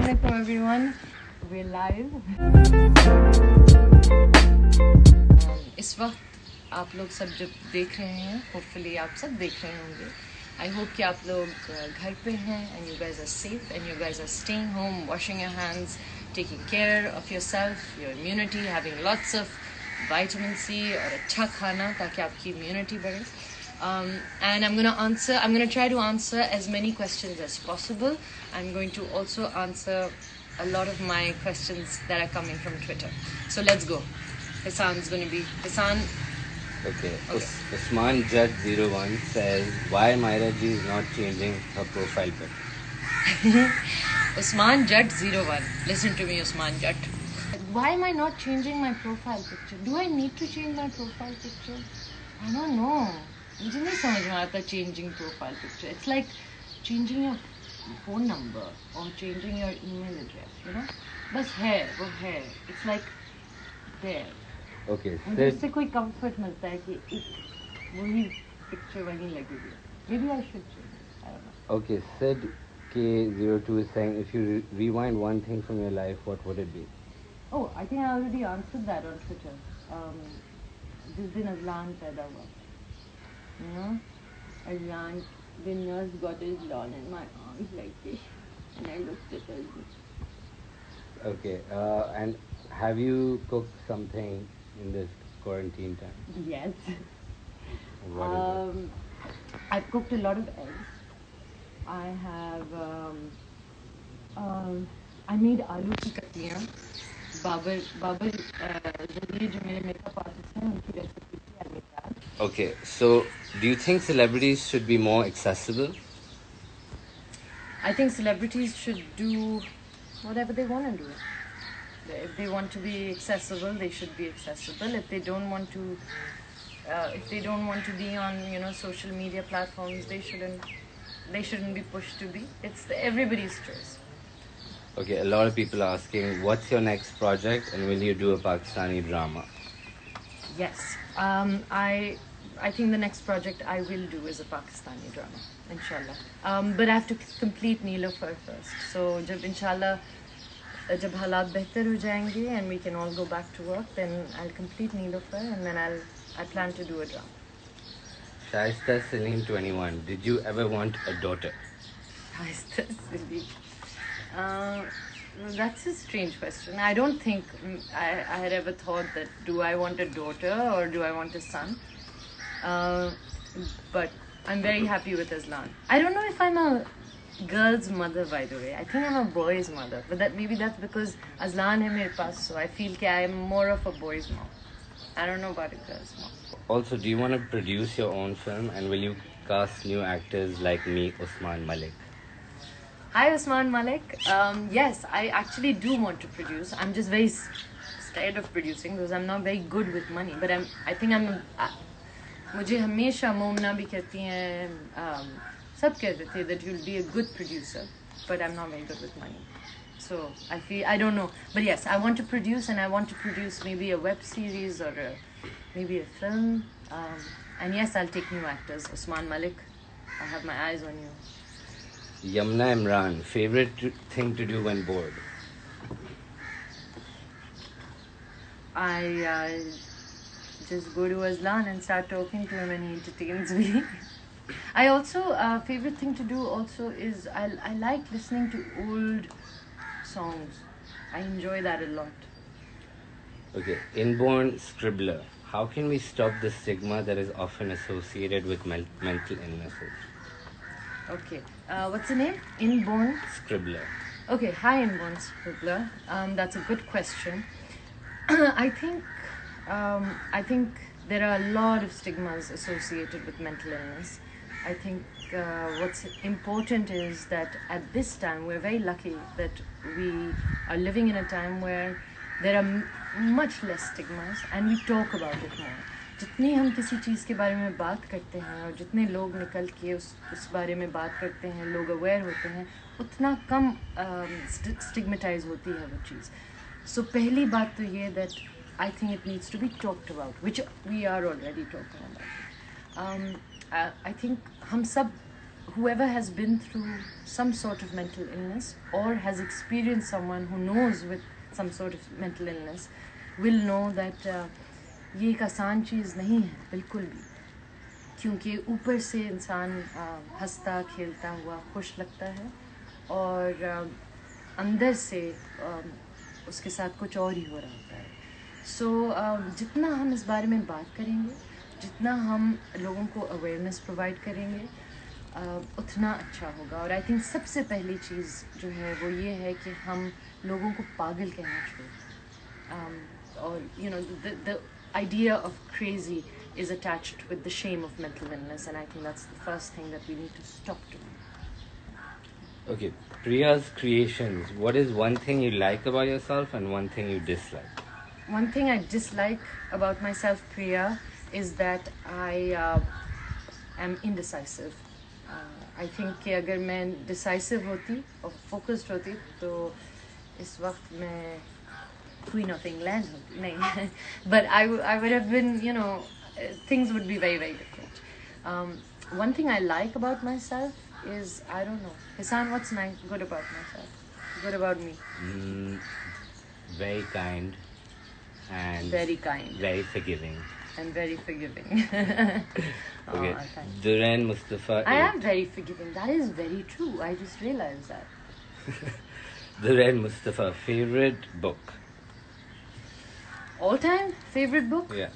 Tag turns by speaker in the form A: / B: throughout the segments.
A: Assalamualaikum everyone. We're live. इस वक्त आप लोग सब जब देख रहे हैं, hopefully आप सब देख रहे होंगे. I hope कि आप लोग घर पे हैं and you guys are safe and you guys are staying home, washing your hands, taking care of yourself, your immunity, having lots of vitamin C और अच्छा खाना ताकि आपकी immunity बढ़े. And I'm going to try to answer as many questions as possible. I'm going to also answer a lot of my questions that are coming from Twitter. So let's go. Hassan.
B: Okay. Usman Judd 01 says, why Mahira ji is not changing her profile picture?
A: Usman Judd 01. Listen to me, Usman Judd. Why am I not changing my profile picture? Do I need to change my profile picture? I don't know. मुझे नहीं समझ में आता changing profile picture. It's like changing your phone number or changing your email address, you know? बस है, वो है. It's like there.
B: Okay.
A: मुझे इससे कोई comfort मिलता है कि एक वही picture वहीं लगेगी. Maybe I should change it. I don't know.
B: Okay. Sid K02 is saying, if you rewind one thing from your life, what would it be?
A: Oh, I think I already answered that on Twitter. जिस दिन अज़लान पैदा हुआ. You know, Azlan, the nurse got his lawn in my arms like this, and I looked at her.
B: Okay, and have you cooked something in this quarantine time?
A: Yes.
B: What is it?
A: I've cooked a lot of eggs. I have, I made aloo ki katliyan. Babar Zariye jo mere makeup artist hain, unki recipe thi, I made that.
B: Okay, so do you think celebrities should be more accessible?
A: I think celebrities should do whatever they want to do. If they want to be accessible, they should be accessible. If they don't want to, be on social media platforms, they shouldn't be pushed to be. It's everybody's choice.
B: Okay, a lot of people are asking, what's your next project and will you do a Pakistani drama?
A: Yes, I think the next project I will do is a Pakistani drama, inshallah. But I have to complete Neelofer first. So, inshallah, जब हालात बेहतर हो जाएंगे and we can all go back to work, then I'll complete Neelofer and then I plan to do a drama.
B: Shaista Salim 21, did you ever want a daughter?
A: Shaista Salim. That's a strange question. I don't think I had ever thought that do I want a daughter or do I want a son. But I'm very happy with Azlan. I don't know if I'm a girl's mother, by the way. I think I'm a boy's mother. But maybe that's because Azlan hai mere paas, so I feel that I'm more of a boy's mom. I don't know about a girl's mom.
B: Also, do you want to produce your own film and will you cast new actors like me, Usman Malik?
A: Hi, Usman Malik. Yes, I actually do want to produce. I'm just very scared of producing because I'm not very good with money. But I think मुझे हमेशा मोमना भी कहती हैं, सब कहते थे that you'll be a good producer, but I'm not very good with money. So I don't know. But yes, I want to produce and I want to produce maybe a web series or maybe a film. And yes, I'll take new actors. Usman Malik, I have my eyes on you.
B: Yamna Imran, favorite thing to do when bored?
A: I just go to Azlan and start talking to him and he entertains me. I also, favorite thing to do also is I like listening to old songs. I enjoy that a lot.
B: Okay, inborn scribbler. How can we stop the stigma that is often associated with mental illnesses?
A: Okay, what's the name? Inborn
B: Scribbler.
A: Okay, hi Inborn Scribbler. That's a good question. I think there are a lot of stigmas associated with mental illness. I think what's important is that at this time, we're very lucky that we are living in a time where there are much less stigmas and we talk about it more. जितनी हम किसी चीज़ के बारे में बात करते हैं और जितने लोग निकल के उस बारे में बात करते हैं, लोग अवेयर होते हैं, उतना कम स्टिग्मेटाइज होती है वो चीज़. So पहली बात तो ये that I think it needs to be talked about, which we are already talking about. I think हम सब whoever has been through some sort of mental illness or has experienced someone who knows with some sort of mental illness will know that ये एक आसान चीज़ नहीं है बिल्कुल भी, क्योंकि ऊपर से इंसान हंसता खेलता हुआ खुश लगता है और अंदर से उसके साथ कुछ और ही हो रहा होता है. सो जितना हम इस बारे में बात करेंगे, जितना हम लोगों को अवेयरनेस प्रोवाइड करेंगे, उतना अच्छा होगा. और आई थिंक सबसे पहली चीज़ जो है वो ये है कि हम लोगों को पागल कहना छोड़ें. और you know the idea of crazy is attached with the shame of mental illness, and I think that's the first thing that we need to stop doing.
B: Okay, Priya's creations. What is one thing you like about yourself and one thing you dislike?
A: One thing I dislike about myself, Priya, is that I am indecisive. I think कि अगर मैं decisive होती और focused होती तो इस वक्त मैं Queen of England होती नहीं. But I would have been, you know, things would be very, very different. One thing I like about myself is, I don't know, Hisan, what's good about myself? Good about me?
B: Very kind and
A: very kind,
B: very forgiving.
A: And very forgiving.
B: Okay. Duran Mustafa.
A: I am very forgiving. That is very true. I just realized that.
B: Duran Mustafa, favorite book?
A: All-time favorite book?
B: Yeah.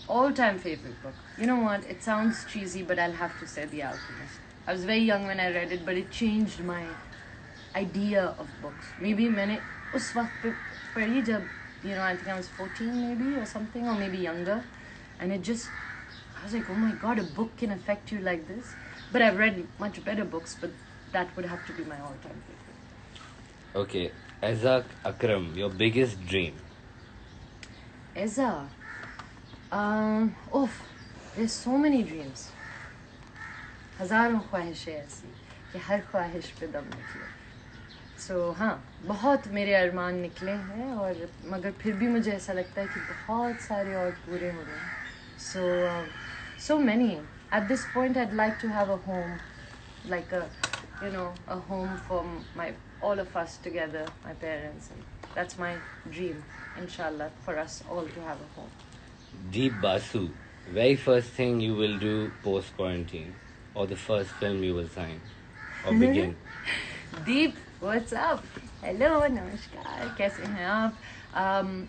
A: All-time favorite book. You know what? It sounds cheesy, but I'll have to say The Alchemist. I was very young when I read it, but it changed my idea of books. Maybe मैंने उस वक्त पे पढ़ी जब, you know, I think I was 14 maybe or something, or maybe younger, and it just, I was like, oh my god, a book can affect you like this. But I've read much better books, but that would have to be my all-time favorite.
B: Okay, Ezak Akram, your biggest dream?
A: Eza, there's so many dreams. हज़ारों ख्वाहिशें ऐसी कि हर ख्वाहिश पे दम निकले. So हाँ, बहुत मेरे अरमान निकले हैं और मगर फिर भी मुझे ऐसा लगता है कि बहुत सारे और पूरे हो रहे हैं. So many. At this point, I'd like to have a home, like a home for all of us together, my parents, and that's my dream, inshallah, for us all to have a home.
B: Deep Basu, very first thing you will do post quarantine, or the first film you will sign or begin?
A: Deep, what's up? Hello, namaskar, kaise hain aap?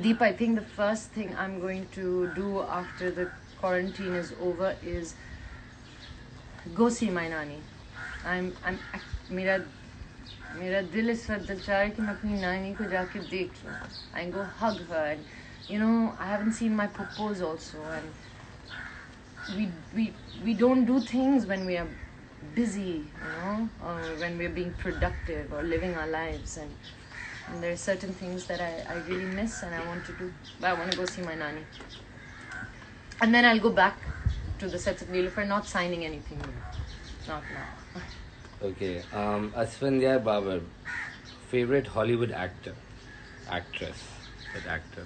A: Deep, I think the first thing I'm going to do after the quarantine is over is go see my nani. मेरा दिल इस वक्त दिल चाह रहा है कि मैं अपनी नानी को जाके देख लूँ. I go hug her, and you know, I haven't seen my pupos also, and we don't do things when we are busy, you know, or when we're being productive or living our lives, and there are certain things that I really miss and I want to do. But I want to go see my nani, and then I'll go back to the sets of Neelofer, not signing anything new, not now.
B: Okay, Asfandia Babar, favorite Hollywood actor, actress, but actor.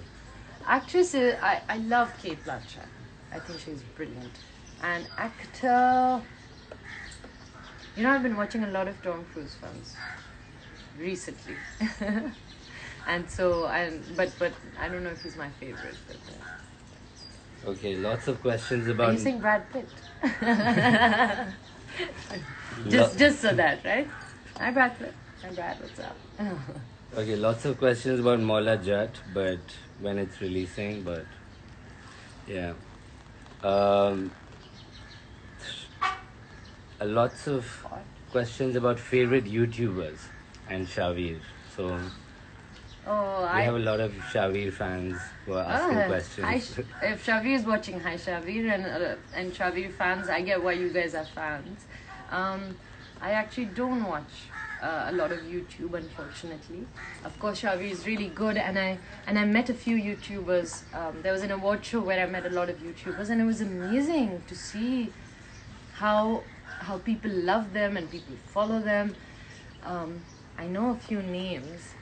A: Actress, I love Kate Blanchett. I think she's brilliant. And actor, you know, I've been watching a lot of Tom Cruise films recently, and so but I don't know if he's my favorite. But,
B: Okay, lots of questions about.
A: Are you saying Brad Pitt? Just so that, right? Hi Brad Pitt. Hi Brad, what's up?
B: Okay, lots of questions about Mola Jat, but when it's releasing, but yeah. Lots of questions about favorite YouTubers and Shavir. So we have a lot of Shavir fans who are asking questions.
A: If Shavir is watching, hi Shavir, and Shavir fans, I get why you guys are fans. I actually don't watch a lot of YouTube, unfortunately. Of course, Shavir is really good, and I met a few YouTubers. There was an award show where I met a lot of YouTubers, and it was amazing to see how people love them and people follow them. I know a few names,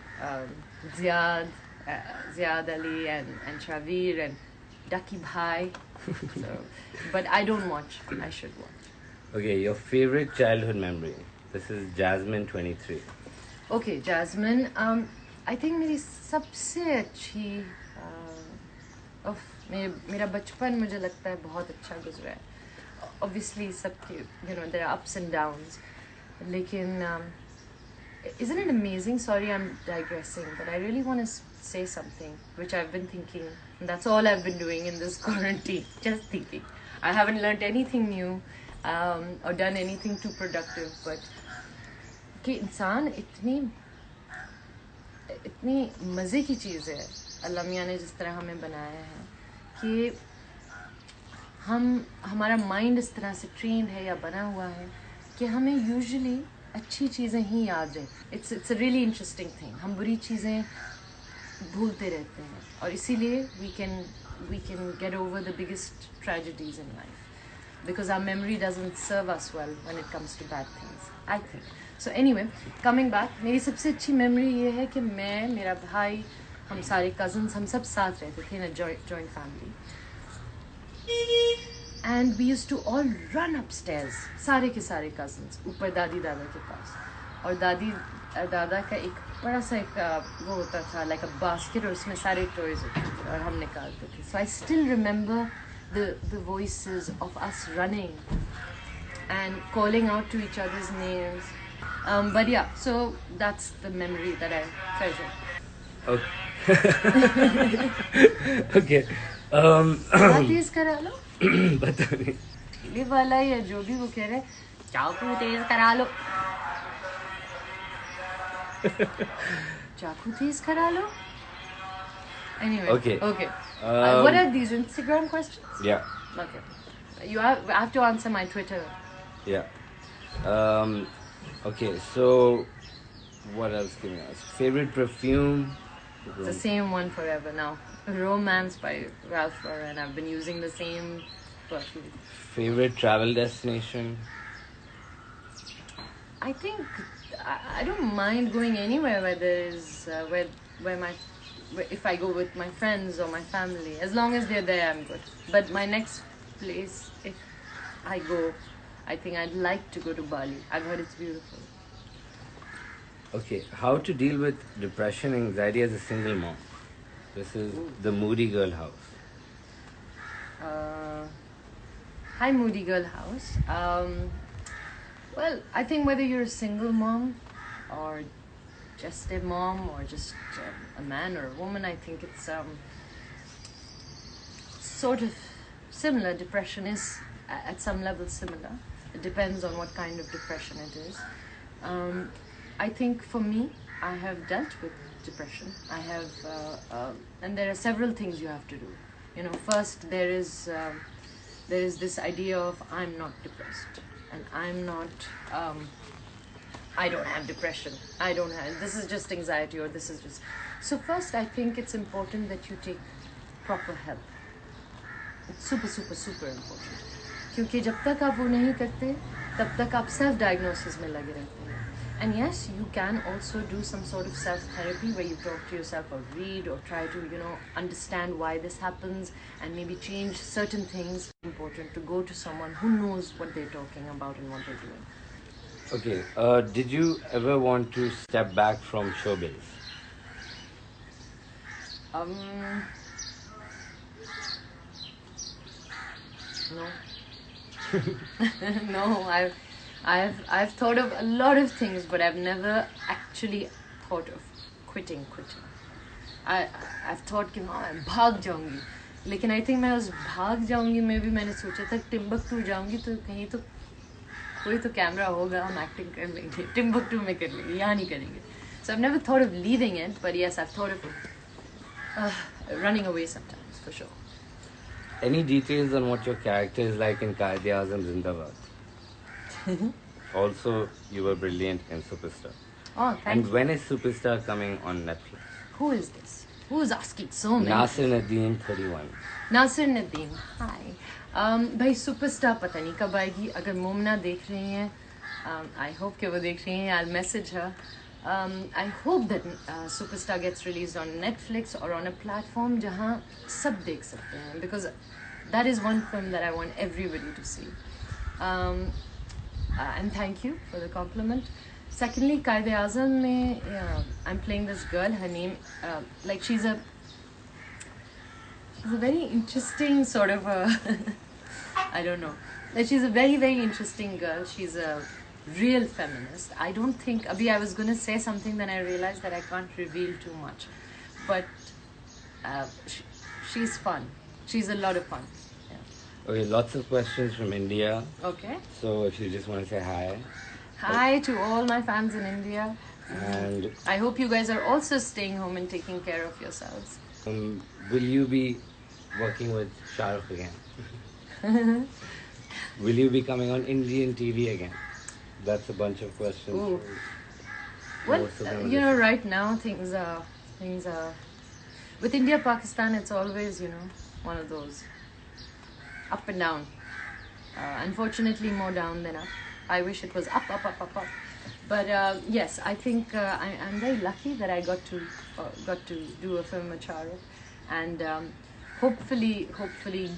A: Ziad Ali and Shavir, and Ducky Bhai. So, but I don't watch. I should watch.
B: Okay, your favorite childhood memory. This is Jasmine 23.
A: Okay, Jasmine. I think मेरी सबसे अच्छी मेरा बचपन मुझे लगता है बहुत अच्छा गुजरा है. Obviously, सबके there are ups and downs. लेकिन isn't it amazing? Sorry, I'm digressing, but I really want to say something which I've been thinking. And that's all I've been doing in this quarantine, just thinking. I haven't learned anything new or done anything too productive, but कि इंसान इतनी मज़े की चीज़ है अल्लाह मियाँ ने जिस तरह हमें बनाया है कि हमारा माइंड इस तरह से ट्रेंड है या बना हुआ है कि हमें यूजुअली अच्छी चीज़ें ही याद रहती. It's a really interesting thing. हम बुरी चीज़ें भूलते रहते हैं और इसीलिए we can get over the biggest tragedies in life because our memory doesn't serve us well when it comes to bad things, I think. So anyway, coming back, मेरी सबसे अच्छी मेमोरी ये है कि मैं, मेरा भाई, हम सारे कज़न्स, हम सब साथ रहते थे in a joint family. And we used to all run upstairs, सारे के सारे cousins, ऊपर दादी दादा के पास. और दादी दादा का एक बड़ा सा एक वो होता था like a basket और उसमें सारे toys होते थे और हम निकालते थे. So I still remember the voices of us running and calling out to each other's names. But yeah, so that's the memory that I treasure.
B: Okay.
A: तेज करा लो.
B: पता नहीं.
A: ठेले वाला या जो भी वो कह रहे चाकू तेज करा लो. चाकू तेज करा लो. Anyway.
B: Okay.
A: What are these Instagram questions?
B: Yeah.
A: Okay. I have to answer my Twitter.
B: Yeah. Okay. So, what else can you ask? Favorite perfume?
A: It's the same one forever now. Romance by Ralph Lauren. I've been using the same perfume.
B: Favorite travel destination?
A: I think I don't mind going anywhere where there is if I go with my friends or my family, as long as they're there, I'm good. But my next place, if I go, I think I'd like to go to Bali. I've heard it's beautiful.
B: Okay, how to deal with depression, anxiety as a single mom? This is the Moody Girl House.
A: Hi, Moody Girl House. Well, I think whether you're a single mom or just a mom or just a man or a woman, I think it's sort of similar. Depression is at some level similar. It depends on what kind of depression it is. I think for me, I have dealt with depression. I have, and there are several things you have to do. First there is this idea of I'm not depressed, and I'm not. I don't have depression. I don't have. This is just anxiety, or this is just. So first, I think it's important that you take proper help. It's super, super, super important. क्योंकि जब तक आप वो नहीं करते, तब तक आप self-diagnosis में लगे रहते हैं. And yes, you can also do some sort of self-therapy where you talk to yourself or read or try to, understand why this happens and maybe change certain things. It's important to go to someone who knows what they're talking about and what they're doing.
B: Okay. Did you ever want to step back from showbiz?
A: No. No, I've thought of a lot of things, but I've never actually thought of quitting. I've thought कि मैं भाग जाऊंगी, लेकिन I think मैं उस भाग जाऊंगी में भी मैंने सोचा था टिम्बकटू जाऊंगी तो कहीं तो कोई तो कैमरा होगा, हम एक्टिंग कर लेंगे, टिम्बकटू में कर लेंगे, यहाँ नहीं करेंगे. So I've never thought of leaving it, but yes, I've thought of running away sometimes, for sure.
B: Any details on what your character is like in Qaid-e-Azam Zindabad? Also, you were brilliant in Superstar.
A: Oh, thank you.
B: And when is Superstar coming on Netflix?
A: Who is this? Who is asking so many?
B: Nasir Nadeem 31.
A: Nasir Nadeem, hi. भाई Superstar पता नहीं कब आएगी. अगर मोमना देख रही हैं, I hope कि वो देख रही हैं. I'll message her. I hope that Superstar gets released on Netflix or on a platform जहाँ सब देख सकते हैं, because that is one film that I want everybody to see. And thank you for the compliment. Secondly, Qaid-e-Azam mein, I'm playing this girl. Her name, like she's a very interesting sort of a I don't know. Like she's a very, very interesting girl. She's a real feminist. I don't think Abhi I was gonna say something, then I realized that I can't reveal too much. But she's fun. She's a lot of fun. Yeah.
B: Okay, lots of questions from India.
A: Okay.
B: So if you just want to say hi.
A: Hi to all my fans in India.
B: And
A: I hope you guys are also staying home and taking care of yourselves.
B: Will you be working with Shah Rukh again? Will you be coming on Indian TV again? That's a bunch of questions.
A: Ooh. Well, you know, right now things are with India, Pakistan. It's always, you know, one of those up and down. Unfortunately, more down than up. I wish it was up. But yes, I think I'm very lucky that I got to do a film with Shah Rukh, and hopefully,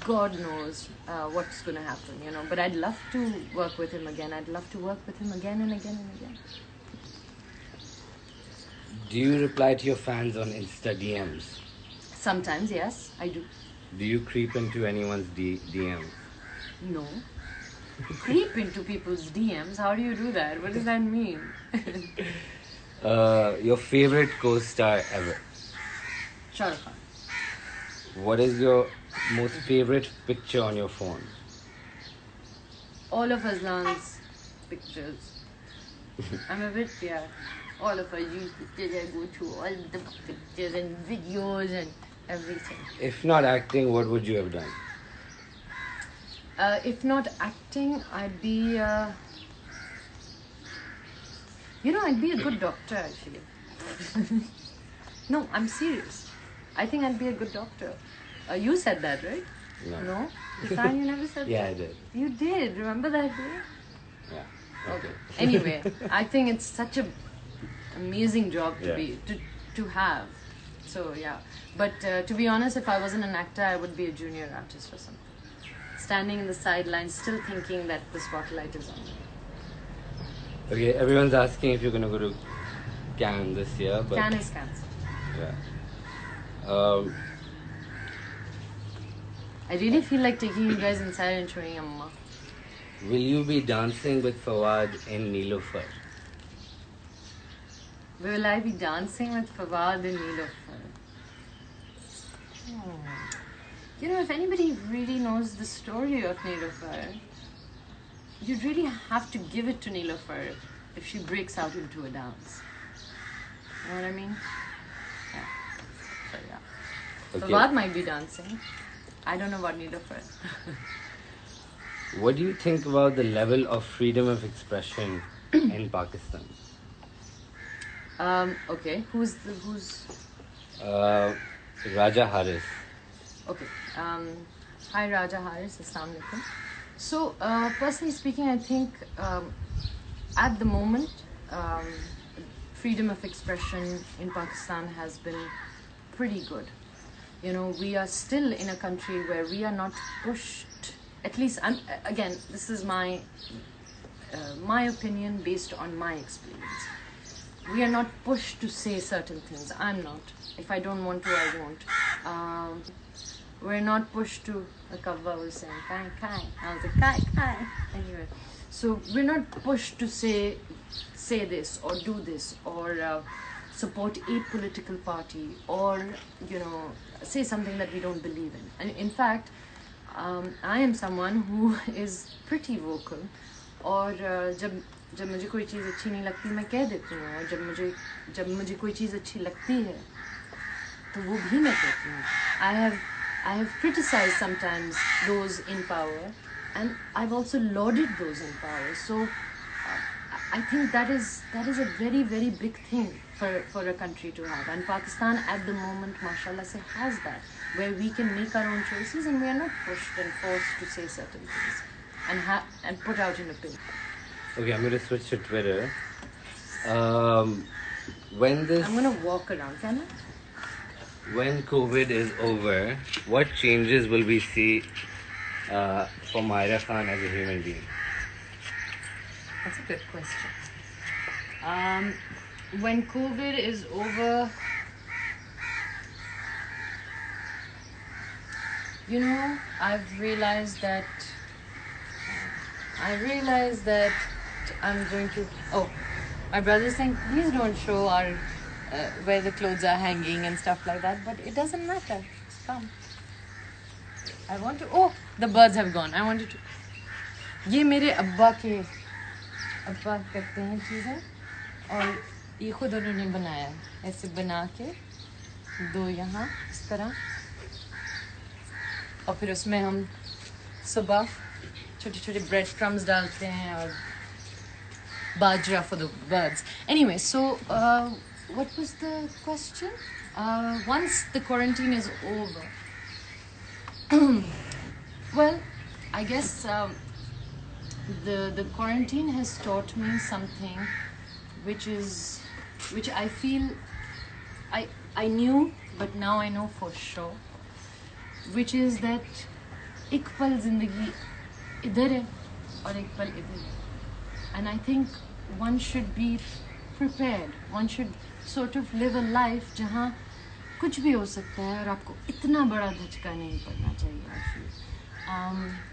A: God knows what's going to happen, you know. But I'd love to work with him again. I'd love to work with him again and again and again.
B: Do you reply to your fans on Insta DMs?
A: Sometimes, yes, I do.
B: Do you creep into anyone's DMs?
A: No. Creep into people's DMs? How do you do that? What does that mean?
B: Your favorite co-star ever?
A: Shah Rukh Khan.
B: What is your most favorite picture on your phone?
A: All of Aslan's pictures. I'm a bit, all of us use pictures. I go through all the pictures and videos and everything.
B: If not acting, what would you have done?
A: If not acting, I'd be, I'd be a good doctor actually. No, I'm serious. I think I'd be a good doctor. You said that, right? No? Kisan, you never said that?
B: Yeah, I did.
A: You did. Remember that day?
B: Yeah.
A: Okay. Anyway, I think it's such an amazing job to have. So, yeah. But to be honest, if I wasn't an actor, I would be a junior artist or something. Standing in the sidelines, still thinking that the spotlight is on me.
B: Okay, everyone's asking if you're going to go to Cannes this year. But
A: Cannes is cancelled.
B: Yeah.
A: I really feel like taking you guys inside and showing Amma.
B: Will you be dancing with Fawad in Neelofer?
A: Will I be dancing with Fawad in Neelofer? You know, if anybody really knows the story of Neelofer, you'd really have to give it to Neelofer if she breaks out into a dance. You know what I mean? Yeah. So, yeah. Okay. Fawad might be dancing. I don't know about Neelofer.
B: What do you think about the level of freedom of expression in Pakistan?
A: Okay. Who's
B: Raja Haris.
A: Okay. Hi Raja Haris. Assalamu alaikum. So, personally speaking, I think at the moment, freedom of expression in Pakistan has been pretty good. You know, we are still in a country where we are not pushed. At least, again, this is my opinion based on my experience. We are not pushed to say certain things. I'm not. If I don't want to, I won't. We're not pushed to. The Kavva was saying kai kai. I was like kai. Anyway, so we're not pushed to say this or do this or support a political party or say something that we don't believe in. And in fact, I am someone who is pretty vocal. और जब मुझे कोई चीज़ अच्छी नहीं लगती मैं कह देती हूँ और जब मुझे कोई चीज़ अच्छी लगती है तो वो भी मैं कहती हूँ. I have criticized sometimes those in power and I've also lauded those in power. So I think that is a very, very big thing for a country to have. And Pakistan at the moment, mashallah se, has that, where we can make our own choices and we are not pushed and forced to say certain things and put out an opinion.
B: Okay, I'm going to switch to Twitter.
A: I'm gonna walk around, can I?
B: When COVID is over, what changes will we see for Mahira Khan as a human being?
A: That's a good question. When COVID is over, you know, I've realized that I'm going to. Oh, my brother's saying, please don't show our where the clothes are hanging and stuff like that. But it doesn't matter. Come. I want to. Oh, the birds have gone. I wanted to. ये मेरे अब्बा करते हैं चीज़ें और ये खुद उन्होंने बनाया है ऐसे बना के दो यहाँ इस तरह और फिर उसमें हम सुबह छोटे-छोटे bread crumbs डालते हैं और bajra for the birds. Anyway, so what was the question? Once the quarantine is over, well, I guess the quarantine has taught me something, which I feel I knew, but now I know for sure, which is that एक पल जिंदगी इधर है और एक पल इधर है. And I think one should be prepared. One should sort of live a life जहाँ कुछ भी हो सकता है और आपको इतना बड़ा धचका नहीं पड़ना चाहिए. I feel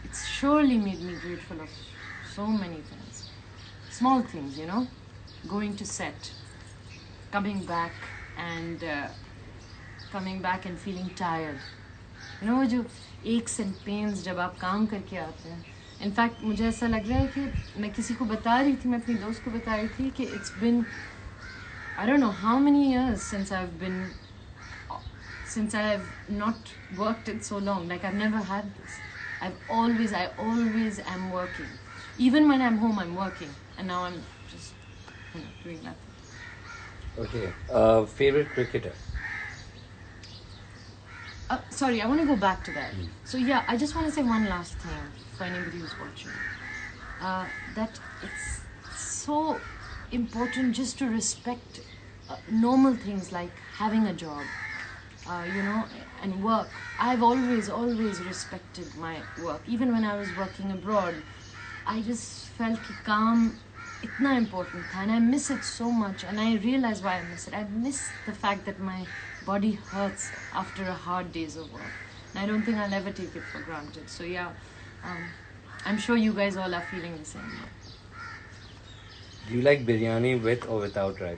A: it's surely made me grateful of so many things, small things, you know, going to set, coming back and feeling tired. You know, जो aches and pains जब आप काम करके आते हैं. इनफैक्ट मुझे ऐसा लग रहा है कि मैं किसी को बता रही थी, मैं अपनी दोस्त को बता रही थी कि it's been I don't know how many years since I have not worked it so long. Like I've never had this. I always am working. Even when I'm home, I'm working. And now I'm just doing nothing.
B: Okay. Favorite cricketer?
A: Sorry, I want to go back to that. So yeah, I just want to say one last thing for anybody who's watching. That it's so important just to respect normal things like having a job, you know, and work. I've always respected my work. Even when I was working abroad, I just felt कि काम इतना important था, and I miss it so much. And I realize why I miss it. I miss the fact that my body hurts after a hard days of work. And I don't think I'll ever take it for granted. So yeah, I'm sure you guys all are feeling the same way.
B: Do you like biryani with or without raita?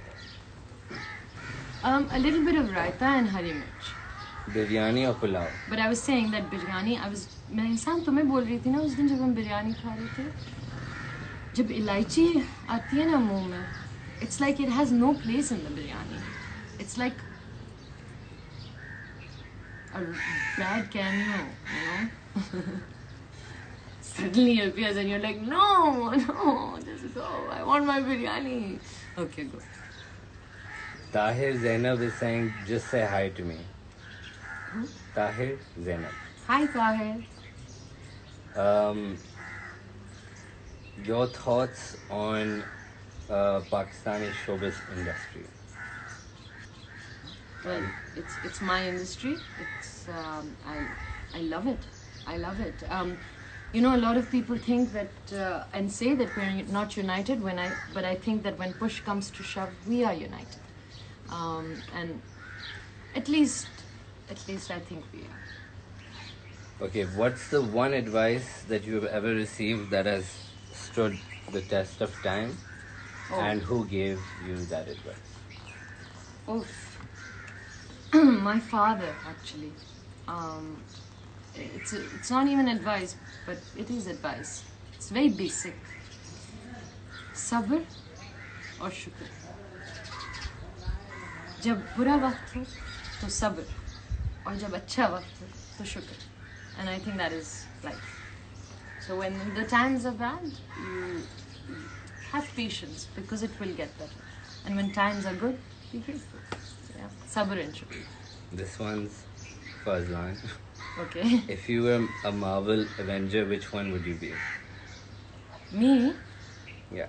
A: A little bit of raita and hari mirch.
B: Biryani or pulao?
A: But I was saying that biryani, मैं इंसान तुम्हें बोल रही थी ना उस दिन जब हम बिरयानी खा रहे थे, जब इलायची आती है ना मुंह में, it's like it has no place in the biryani. It's like a bad cameo, you know. Suddenly it appears and you're like, no, just go. I want my biryani. Okay, go.
B: Tahir Zainab is saying, just say hi to me. Tahir Zainab.
A: Hi, Tahir.
B: Your thoughts on Pakistani showbiz industry?
A: Well, it's my industry. It's I love it. I love it. You know, a lot of people think that and say that we're not united. But I think that when push comes to shove, we are united. And at least I think we are.
B: Okay, what's the one advice that you have ever received that has stood the test of time? Oh. And who gave you that advice?
A: Oh, my father, actually. It's not even advice, but it is advice. It's very basic. Sabr or shukr. जब बुरा वक्त हो तो सब्र और जब अच्छा वक्त हो तो शुक्र. And I think that is life. So when the times are bad, you have patience because it will get better. And when times are good, be grateful. Yeah, sabr and shukr.
B: This one's for Azlan.
A: Okay.
B: If you were a Marvel Avenger, which one would you be?
A: Me?
B: Yeah.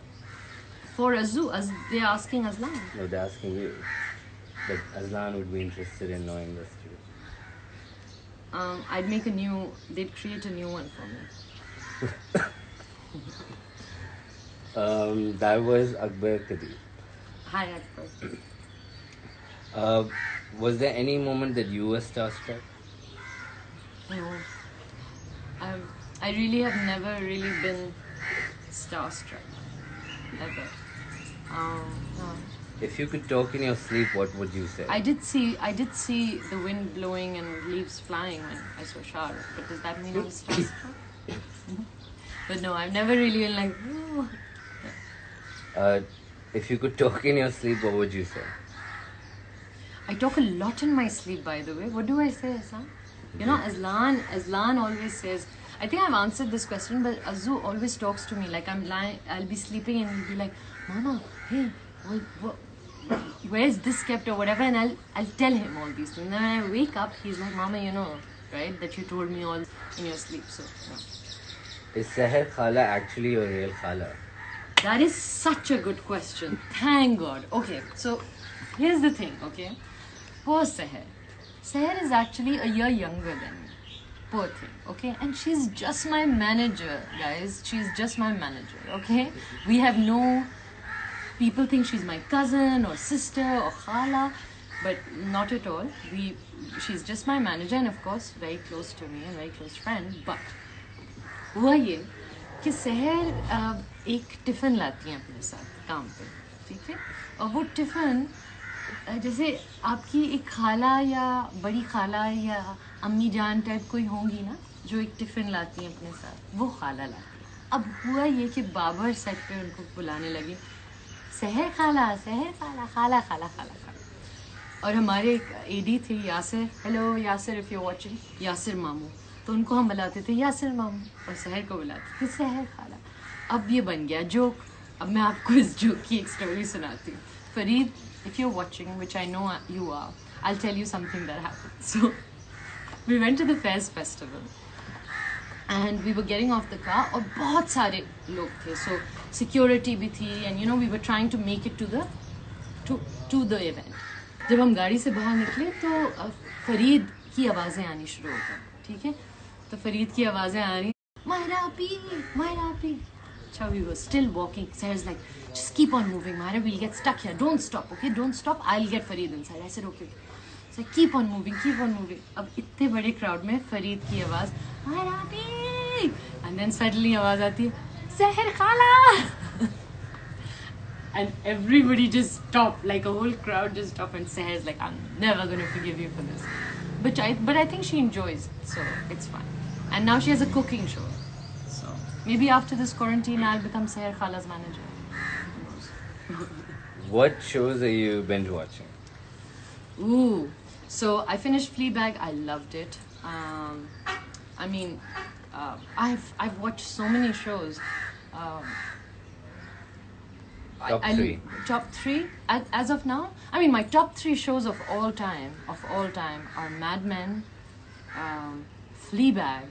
A: For Azu, they're asking Aslan.
B: No, they're asking you. But Aslan would be interested in knowing this too.
A: They'd create a new one for me.
B: That was Akbar Kadir.
A: Hi, Akbar.
B: Was there any moment that you were starstruck?
A: No. I really have never really been starstruck. Ever. No.
B: If you could talk in your sleep, what would you say?
A: I did see the wind blowing and leaves flying when I saw Shah Rukh, but does that mean I was starstruck? But no, I've never really been like, ooh.
B: If you could talk in your sleep, what would you say?
A: I talk a lot in my sleep, by the way. What do I say, Hassan? You know, Aslan always says, I think I've answered this question, but Azu always talks to me like I'm lying, I'll be sleeping and he'll be like, Mama, hey, where's this kept or whatever, and I'll tell him all these things. And then when I wake up, he's like, Mama, you know, right, that you told me all in your sleep. So, yeah.
B: Is Seher Khala actually your real Khala?
A: That is such a good question. Thank God. Okay, so here's the thing, okay? Poor Seher. Seher is actually a year younger than me. Poor thing, okay? And she's just my manager, guys. She's just my manager, okay? We have no... People think she's my cousin or sister or khala, but not at all. She's just my manager and of course very close to me and very close friend. But हुआ ये कि सहर एक tiffin लाती हैं अपने साथ काम पे, ठीक है? और वो टिफ़िन जैसे आपकी एक खाला या बड़ी खाला या अम्मी जान टाइप कोई होंगी ना जो एक टिफ़िन लाती हैं अपने साथ, वो खाला लाती है. अब हुआ ये कि बाबर सेट पे उनको बुलाने लगे, सहर खाला खाला खाला खाला खाला. और हमारे एक एडी थे Yasir, hello Yasir if you watching, Yasir मामू, तो उनको हम बुलाते थे यासिर मामू और सहर को बुलाते थे सहर खाला. अब ये बन गया जोक. अब मैं आपको इस जोक की एक स्टोरी सुनाती हूँ. Farid, if you're watching, which I know you are, I'll tell you something that happened. So we went to the Fairs festival and we were getting off the car और बहुत सारे लोग थे. So security भी थी and you know we were trying to make it to the event. जब हम गाड़ी से बाहर निकले तो फरीद की आवाज़ें आनी शुरू हो गई, ठीक है? तो फरीद की आवाज़ें आ रही, माहिरा आपी. So we were still walking. Sarah's like, just keep on moving, Mahira, we'll get stuck here. Don't stop, okay? Don't stop. I'll get Fareed inside. I said, okay. So keep on moving. अब इतने बड़े crowd में फरीद की आवाज़, Mahira आपी, and then suddenly आवाज़ आती है, Seher Khala. And everybody just stopped, like a whole crowd just stopped, and Seher's like, I'm never going to forgive you for this. But I think she enjoys it, so it's fine. And now she has a cooking show. So maybe after this quarantine, I'll become Seher Khala's manager.
B: What shows are you binge watching?
A: Ooh, so I finished Fleabag. I loved it. I've watched so many shows. Top three as of now. I mean, my top 3 shows of all time are Mad Men, Fleabag,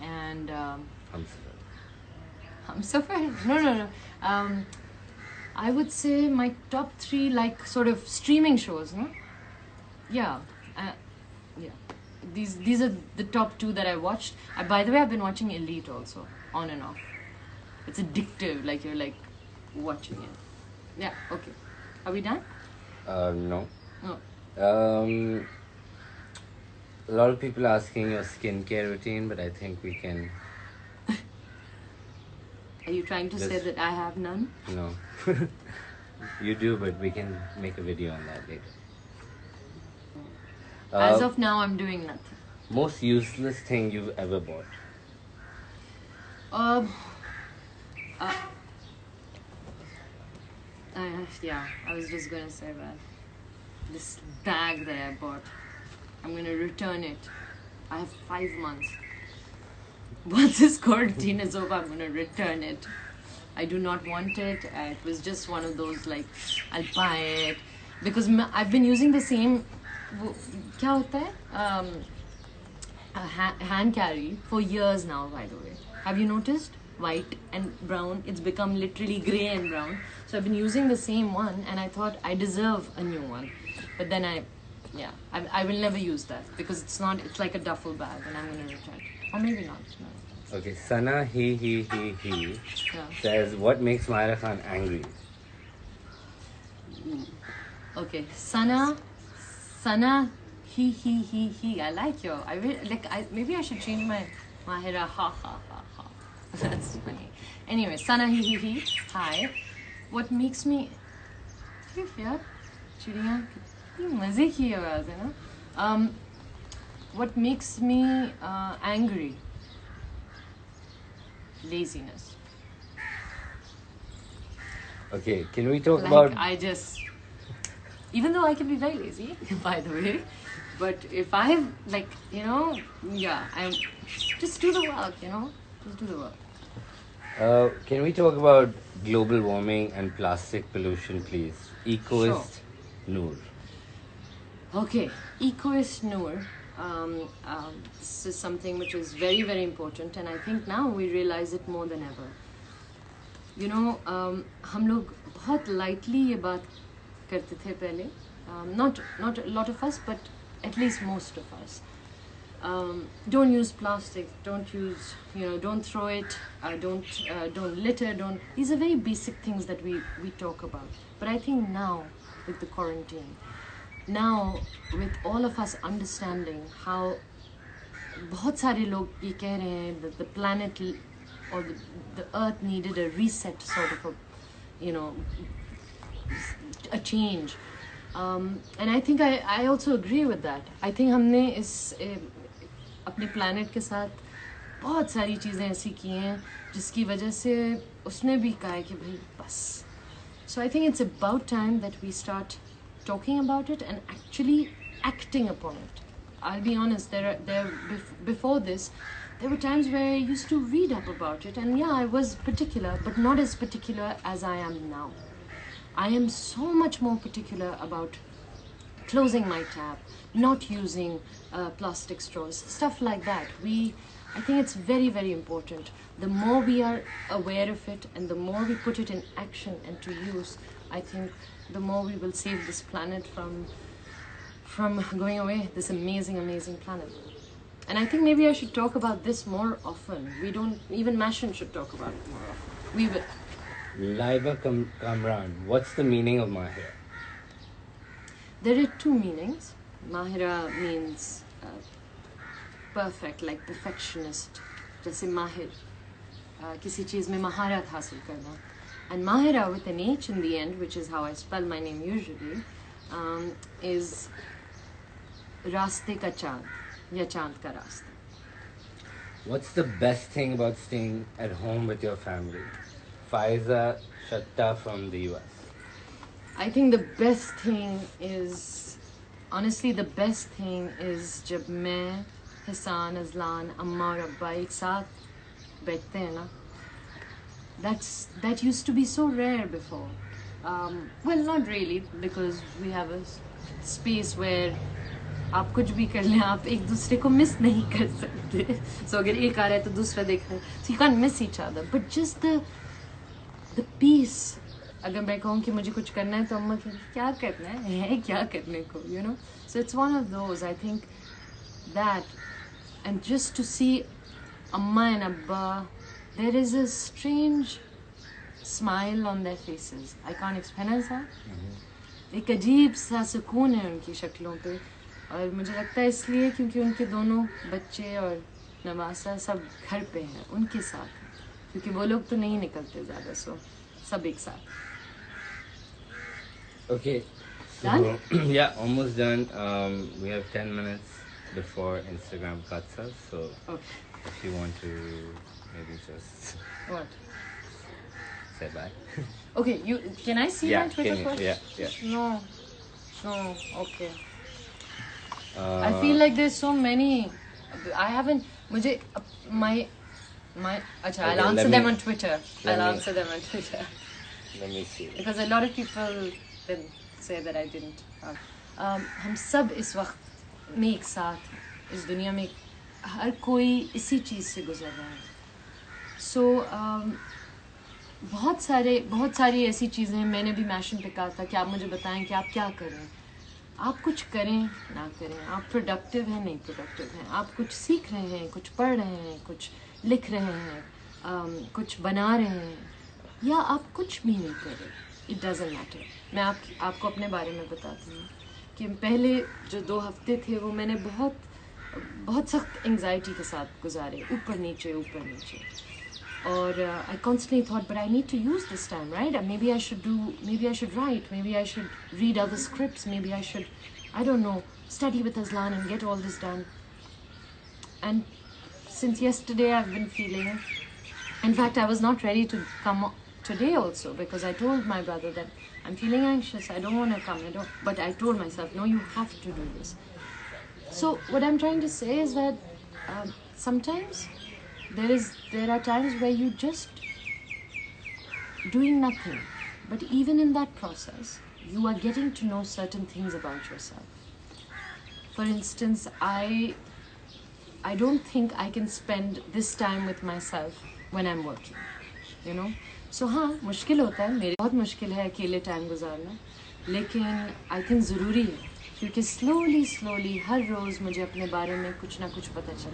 A: and Hamsafar. No. I would say my top 3 like sort of streaming shows, no? Yeah. These are the top 2 that I watched. By the way, I've been watching Elite also, on and off. It's addictive. Like you're like watching it. Yeah, okay. Are we done?
B: No.
A: No.
B: A lot of people asking your skincare routine, but I think we can...
A: Are you trying to say that I have none?
B: No. You do, but we can make a video on that later.
A: As of now, I'm doing nothing.
B: Most useless thing you've ever bought?
A: Yeah, I was just going to say that. This bag that I bought, I'm going to return it. I have 5 months. Once this quarantine is over, I'm going to return it. I do not want it. It was just one of those like, I'll buy it. Because I've been using the same, क्या होता है? Hand carry for years now, by the way. Have you noticed? White and brown. It's become literally grey and brown. So I've been using the same one, and I thought I deserve a new one. But then I will never use that because it's like a duffel bag, and I'm going to return it. Or maybe not. No.
B: Okay, Sana, he says, what makes Mahira Khan angry?
A: Okay, Sana, he. I like your. Maybe I should change my Mahira ha. That's funny. Anyway, Sana, he. Hi. What makes me? यार चिड़िया कितनी मजे की आवाज है ना? What makes me angry? Laziness.
B: Okay, can we talk about...
A: Even though I can be very lazy, by the way, but if I just do the work, just do the work.
B: Can we talk about global warming and plastic pollution, please? Ecoist Noor.
A: Okay, Ecoist Noor. This is something which is very, very important, and I think now we realize it more than ever. हम लोग बहुत lightly ये बात करते थे पहले. Not a lot of us, but at least most of us. Don't use plastic. Don't use, don't throw it. Don't litter. These are very basic things that we talk about. But I think now with the quarantine, now with all of us understanding how बहुत सारे लोग ये कह रहे हैं that the planet or the earth needed a reset, sort of a change. And I think I also agree with that. I think हमने अपने planet के साथ बहुत सारी चीज़ें ऐसी की हैं जिसकी वजह से उसने भी कहा है कि भाई बस. So I think it's about time that we start talking about it and actually acting upon it. I'll be honest, before this, there were times where I used to read up about it, and I was particular, but not as particular as I am now. I am so much more particular about closing my tap, not using plastic straws, stuff like that. I think it's very, very important. The more we are aware of it and the more we put it in action and to use, I think the more we will save this planet from going away, this amazing, amazing planet. And I think maybe I should talk about this more often. Even Mashion should talk about it more often. We will.
B: Laiba Kamran, what's the meaning of Mahira?
A: There are two meanings. Mahira means perfect, like perfectionist. जैसे माहिर, किसी चीज़ में महारत हासिल करना. And Mahira with an H in the end, which is how I spell my name usually, is रास्ते का चाँद या चाँद का रास्ता.
B: What's the best thing about staying at home with your family? Faiza Shatta from the US.
A: I think the best thing is जब मैं, Hassan, Azlan, Amma और Abba एक साथ बैठते हैं ना. That used to be so rare before. Well, not really, because we have a space where आप कुछ भी कर लें, आप एक दूसरे को मिस नहीं कर सकते. So अगर एक आ रहा है तो दूसरा देख रहा है. So you can't miss each other. But just the peace. अगर मैं कहूँ कि मुझे कुछ करना है तो अम्मा कहती क्या करना है क्या करने को, So it's one of those. I think that, and just to see Amma and Abba, there is a strange smile on their faces. I can't explain it. एक अजीब सा सुकून है उनकी शक्लों पे. और मुझे लगता है इसलिए क्योंकि उनके दोनों बच्चे और नवासा सब घर पे हैं उनके साथ, क्योंकि वो लोग तो नहीं निकलते ज़्यादा. So सब एक साथ.
B: Okay.
A: Done?
B: Yeah, almost done. We have 10 minutes before Instagram cuts us, so if you want to maybe just say bye.
A: Okay, can I see my Twitter first?
B: Yeah.
A: No. Okay. I feel like there's so many. I haven't. I'll answer them on Twitter.
B: Let me see.
A: Because a lot of people then say that I didn't. हम सब इस वक्त में एक साथ इस दुनिया में हर कोई इसी चीज़ से गुजर रहा है. So बहुत सारी ऐसी चीज़ें हैं. मैंने भी मैशन पे कहा था कि आप मुझे बताएं कि आप क्या करें. आप कुछ करें ना करें, आप प्रोडक्टिव हैं नहीं प्रोडक्टिव हैं, आप कुछ सीख रहे हैं, कुछ पढ़ रहे हैं, कुछ लिख रहे हैं, कुछ बना रहे हैं, या आप कुछ भी नहीं कर रहे, इट डजेंट मैटर. मैं आपको अपने बारे में बताती हूँ कि पहले जो 2 हफ्ते थे वो मैंने बहुत सख्त एंग्जाइटी के साथ गुजारे, ऊपर नीचे. और I constantly thought, but I need to use this time, right? Maybe I should write, maybe I should read other scripts, maybe I should, I don't know, study with Aslan and get all this done. And since yesterday I've been feeling, in fact I was not ready to come today also, because I told my brother that I'm feeling anxious, I don't want to come, but I told myself, no, you have to do this. So what I'm trying to say is that sometimes there are times where you just doing nothing, but even in that process you are getting to know certain things about yourself. For instance, I don't think I can spend this time with myself when I'm working, you know. So हाँ, मुश्किल होता है, मेरे बहुत मुश्किल है अकेले time गुजारना, लेकिन I think ज़रूरी है, क्योंकि slowly हर रोज़ मुझे अपने बारे में कुछ ना कुछ पता चल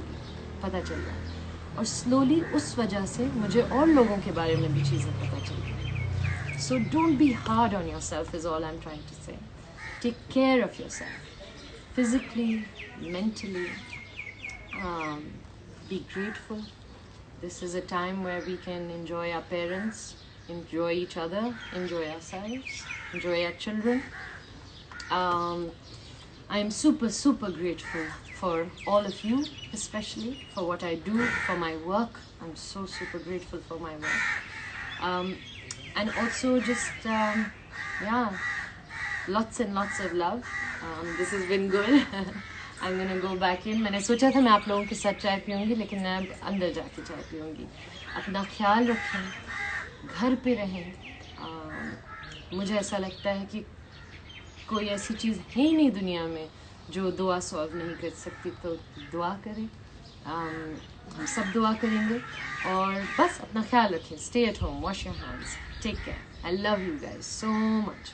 A: रहा है, और slowly उस वजह से मुझे और लोगों के बारे में भी चीज़ें पता चल रही हैं. So don't be hard on yourself is all I'm trying to say. Take care of yourself, physically, mentally. Be grateful. This is a time where we can enjoy our parents, enjoy each other, enjoy ourselves, enjoy our children. I am super grateful for all of you, especially for what I do, for my work. I'm so super grateful for my work. And also just, lots and lots of love. This has been good. I'm gonna go back in. मैंने सोचा था मैं आप लोगों के साथ चाय पीऊँगी, लेकिन मैं अब अंदर जाके चाय पीऊँगी. अपना ख्याल रखें, घर पे रहें. मुझे ऐसा लगता है कि कोई ऐसी चीज़ है ही नहीं दुनिया में जो दुआ सॉल्व नहीं कर सकती, तो दुआ करें. हम सब दुआ करेंगे, और बस अपना ख्याल रखें. Stay at home, wash your hands, take care. I love you guys so much.